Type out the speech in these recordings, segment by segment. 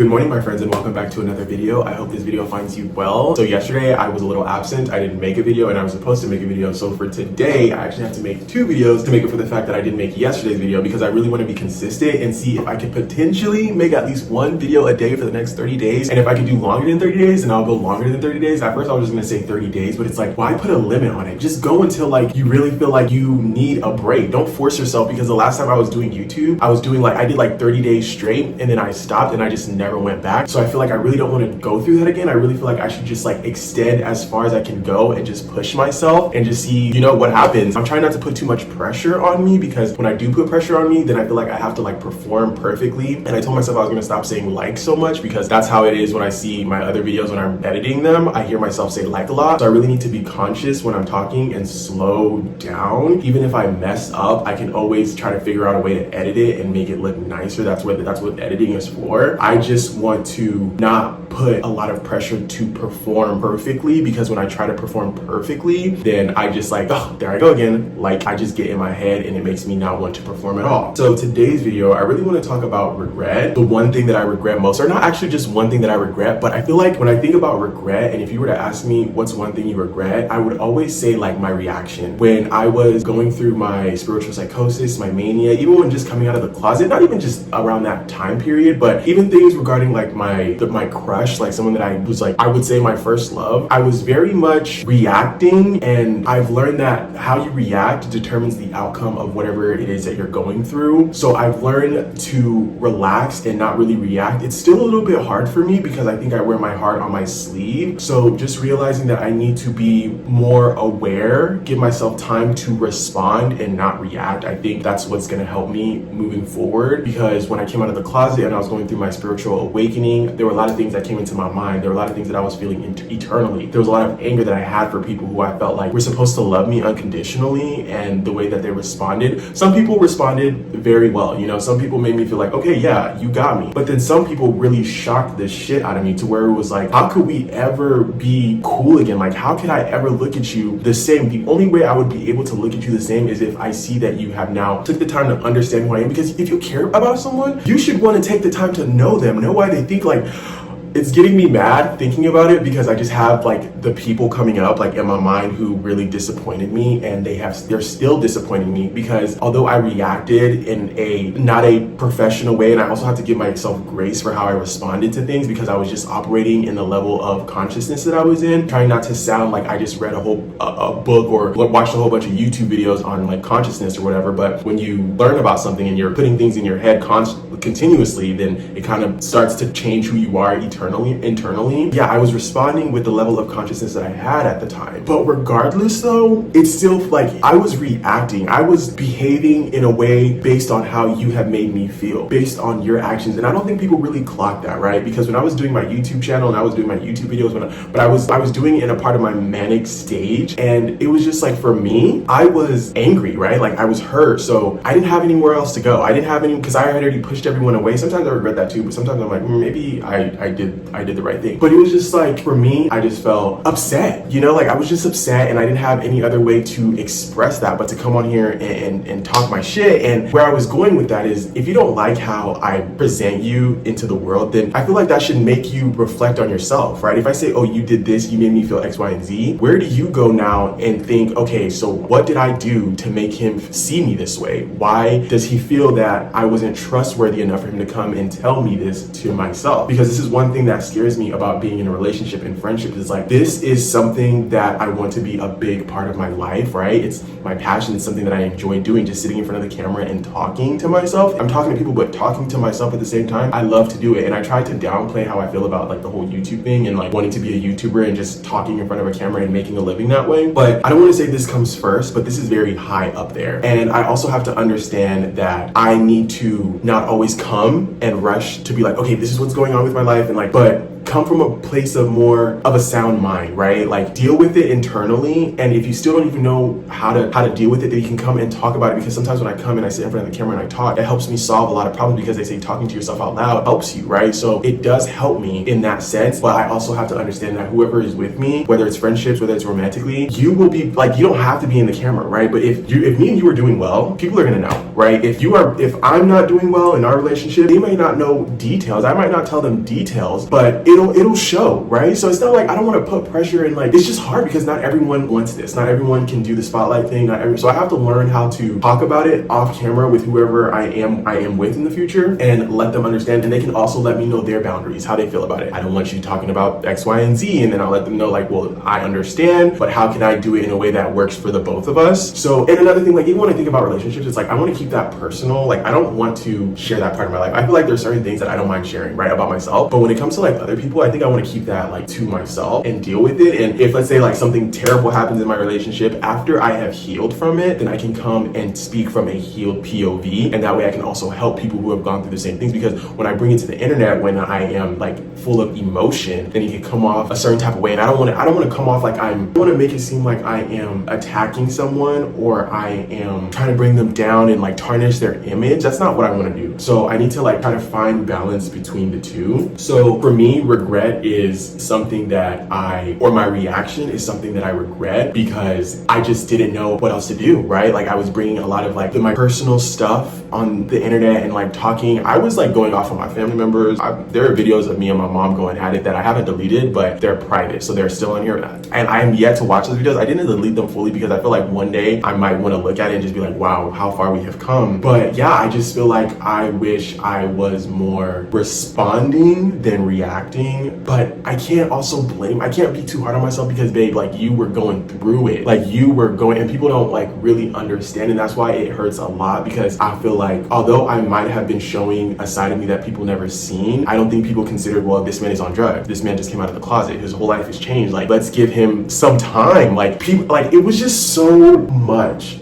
Good morning, my friends, and welcome back to another video. I hope this video finds you well. So yesterday I was a little absent. I didn't make a video and I was supposed to make a video. So for today, I actually have to make two videos to make up for the fact that I didn't make yesterday's video because I really want to be consistent and see if I can potentially make at least one video a day for the next 30 days. And if I can do longer than 30 days, then I'll go longer than 30 days. At first I was just going to say 30 days, but it's like, why put a limit on it? Just go until like you really feel like you need a break. Don't force yourself, because the last time I was doing YouTube, I did like 30 days straight and then I stopped and I just never went back. So I feel like I really don't want to go through that again. I really feel like I should just like extend as far as I can go and just push myself and just see, what happens. I'm trying not to put too much pressure on me, because when I do put pressure on me, then I feel like I have to like perform perfectly. And I told myself I was going to stop saying like so much, because that's how it is when I see my other videos. When I'm editing them, I hear myself say like a lot. So I really need to be conscious when I'm talking and slow down. Even if I mess up, I can always try to figure out a way to edit it and make it look nicer. That's what editing is for. I just want to not put a lot of pressure to perform perfectly, because when I try to perform perfectly, then I just like, oh, there I go again. Like I just get in my head and it makes me not want to perform at all. So today's video, I really want to talk about regret. The one thing that I regret most, or not actually just one thing that I regret, but I feel like when I think about regret, and if you were to ask me what's one thing you regret, I would always say like my reaction. When I was going through my spiritual psychosis, my mania, even when just coming out of the closet, not even just around that time period, but even things regarding like my crush, like someone that I was like, I would say my first love, I was very much reacting. And I've learned that how you react determines the outcome of whatever it is that you're going through. So I've learned to relax and not really react. It's still a little bit hard for me because I think I wear my heart on my sleeve. So just realizing that I need to be more aware, give myself time to respond and not react. I think that's what's going to help me moving forward, because when I came out of the closet and I was going through my spiritual awakening, there were a lot of things that came into my mind. There were a lot of things that I was feeling eternally. There was a lot of anger that I had for people who I felt like were supposed to love me unconditionally, and the way that they responded. Some people responded very well. Some people made me feel like, okay, yeah, you got me. But then some people really shocked the shit out of me, to where it was like, how could we ever be cool again? Like, how could I ever look at you the same? The only way I would be able to look at you the same is if I see that you have now took the time to understand who I am. Because if you care about someone, you should want to take the time to know them, know why they think. Like, it's getting me mad thinking about it, because I just have like the people coming up like in my mind who really disappointed me, and they're still disappointing me, because although I reacted in a not a professional way, and I also have to give myself grace for how I responded to things, because I was just operating in the level of consciousness that I was in, trying not to sound like I just read a book or watched a whole bunch of YouTube videos on like consciousness or whatever. But when you learn about something and you're putting things in your head continuously, then it kind of starts to change who you are internally. Yeah, I was responding with the level of consciousness that I had at the time. But regardless though, it's still like I was reacting. I was behaving in a way based on how you have made me feel, based on your actions. And I don't think people really clock that, right? Because when I was doing my YouTube channel and I was doing my YouTube videos, but I was doing it in a part of my manic stage, and it was just like, for me, I was angry, right? Like I was hurt. So I didn't have anywhere else to go. I didn't have any, because I had already pushed everyone away. Sometimes I regret that too, but sometimes I'm like, maybe I did the right thing. But it was just like, for me, I just felt upset, like I was just upset, and I didn't have any other way to express that but to come on here and talk my shit. And where I was going with that is, if you don't like how I present you into the world, then I feel like that should make you reflect on yourself, right? If I say, oh, you did this, you made me feel X, Y, and Z, where do you go now and think, okay, so what did I do to make him see me this way? Why does he feel that I wasn't trustworthy enough for him to come and tell me this to myself? Because this is one thing that scares me about being in a relationship and friendship, is like, this is something that I want to be a big part of my life, right? It's my passion. It's something that I enjoy doing, just sitting in front of the camera and talking to myself. I'm talking to people, but talking to myself at the same time. I love to do it. And I try to downplay how I feel about like the whole YouTube thing and like wanting to be a YouTuber and just talking in front of a camera and making a living that way. But I don't want to say this comes first, but this is very high up there. And I also have to understand that I need to not always come and rush to be like, okay, this is what's going on with my life, and like, but come from a place of more of a sound mind, right? Like deal with it internally, and if you still don't even know how to deal with it, then you can come and talk about it, because sometimes when I come and I sit in front of the camera and I talk, it helps me solve a lot of problems, because they say talking to yourself out loud helps you, right? So it does help me in that sense, but I also have to understand that whoever is with me, whether it's friendships, whether it's romantically, you will be like, you don't have to be in the camera, right? But if me and you are doing well, people are gonna know, right? If I'm not doing well in our relationship, they may not know details. I might not tell them details, but it'll show, right? So it's not like I don't want to put pressure in, like, it's just hard because not everyone wants this. Not everyone can do the spotlight thing. So I have to learn how to talk about it off camera with whoever I am with in the future, and let them understand, and they can also let me know their boundaries, how they feel about it. I don't want you talking about X, Y, and Z, and then I'll let them know, like, well, I understand, but how can I do it in a way that works for the both of us? So, and another thing, like, even when I think about relationships, it's like I want to keep that personal. Like, I don't want to share that part of my life. I feel like there's certain things that I don't mind sharing, right, about myself, but when it comes to like other people, I think I want to keep that like to myself and deal with it. And if, let's say, like something terrible happens in my relationship, after I have healed from it, then I can come and speak from a healed POV, and that way I can also help people who have gone through the same things. Because when I bring it to the internet, when I am like full of emotion, then it can come off a certain type of way, and I don't want to come off like I want to make it seem like I am attacking someone, or I am trying to bring them down and like tarnish their image. That's not what I want to do. So I need to like try to find balance between the two. So for me, regret is something that my reaction is something that I regret, because I just didn't know what else to do, right? Like I was bringing a lot of like my personal stuff on the internet and like talking. I was like going off on my family members. There are videos of me and my mom going at it that I haven't deleted, but they're private, so they're still on here, and I am yet to watch those videos. I didn't delete them fully because I feel like one day I might want to look at it and just be like, wow, how far we have come. But yeah, I just feel like I wish I was more responding than reacting. But I can't be too hard on myself, because babe, like you were going through it, like you were going, and people don't like really understand, and that's why it hurts a lot. Because I feel like although I might have been showing a side of me that people never seen, I don't think people considered, well, this man is on drugs, this man just came out of the closet, his whole life has changed, like let's give him some time. Like people, like it was just so much,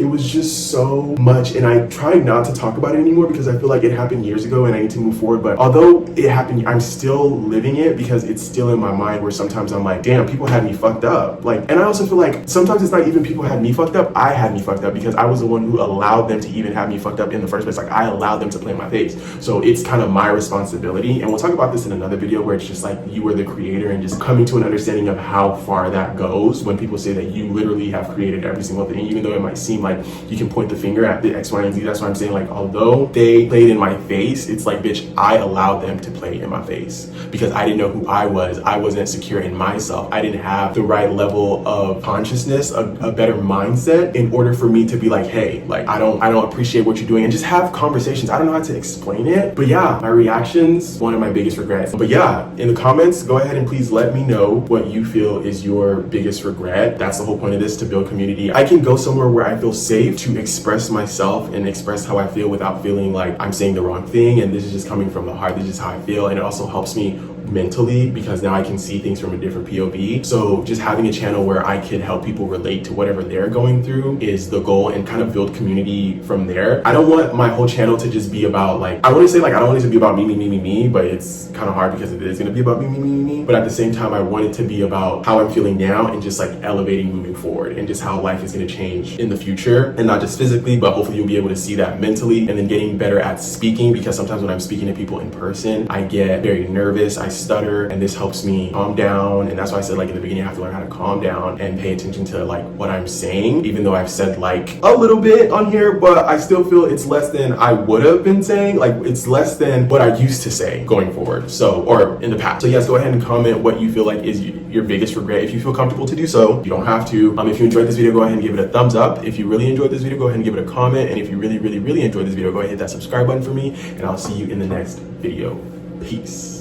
and I tried not to talk about it anymore because I feel like it happened years ago and I need to move forward. But although it happened, I'm still living it, because it's still in my mind, where sometimes I'm like, damn, people had me fucked up. Like, and I also feel like sometimes it's not even people had me fucked up, I had me fucked up, because I was the one who allowed them to even have me fucked up in the first place. Like I allowed them to play in my face. So it's kind of my responsibility, and we'll talk about this in another video, where it's just like you are the creator, and just coming to an understanding of how far that goes when people say that you literally have created every single thing, even though it might seem like you can point the finger at the X, Y, and Z. That's why I'm saying, like, although they played in my face, it's like, bitch, I allowed them to play in my face, because I didn't know who I was. I wasn't secure in myself. I didn't have the right level of consciousness, a better mindset, in order for me to be like, hey, like I don't appreciate what you're doing, and just have conversations. I don't know how to explain it, but yeah, my reactions, one of my biggest regrets. But yeah, in the comments, go ahead and please let me know what you feel is your biggest regret. That's the whole point of this, to build community. I can go somewhere where I feel safe to express myself and express how I feel without feeling like I'm saying the wrong thing, and this is just coming from the heart. This is how I feel, and it also helps me mentally, because now I can see things from a different POV. So just having a channel where I can help people relate to whatever they're going through is the goal, and kind of build community from there. I don't want my whole channel to just be about like, I want to say like, I don't want it to be about me, but it's kind of hard because it is going to be about me. But at the same time, I want it to be about how I'm feeling now, and just like elevating moving forward, and just how life is going to change in the future, and not just physically, but hopefully you'll be able to see that mentally, and then getting better at speaking, because sometimes when I'm speaking to people in person, I get very nervous, I stutter, and this helps me calm down. And that's why I said, like in the beginning, I have to learn how to calm down and pay attention to like what I'm saying, even though I've said like a little bit on here, but I still feel it's less than I would have been saying. Like it's less than what I used to say going forward, so, or in the past. So yes, go ahead and comment what you feel like is your biggest regret, if you feel comfortable to do so. You don't have to. If you enjoyed this video, go ahead and give it a thumbs up. If you really enjoyed this video, go ahead and give it a comment, and if you really enjoyed this video, go ahead and hit that subscribe button for me, and I'll see you in the next video. Peace.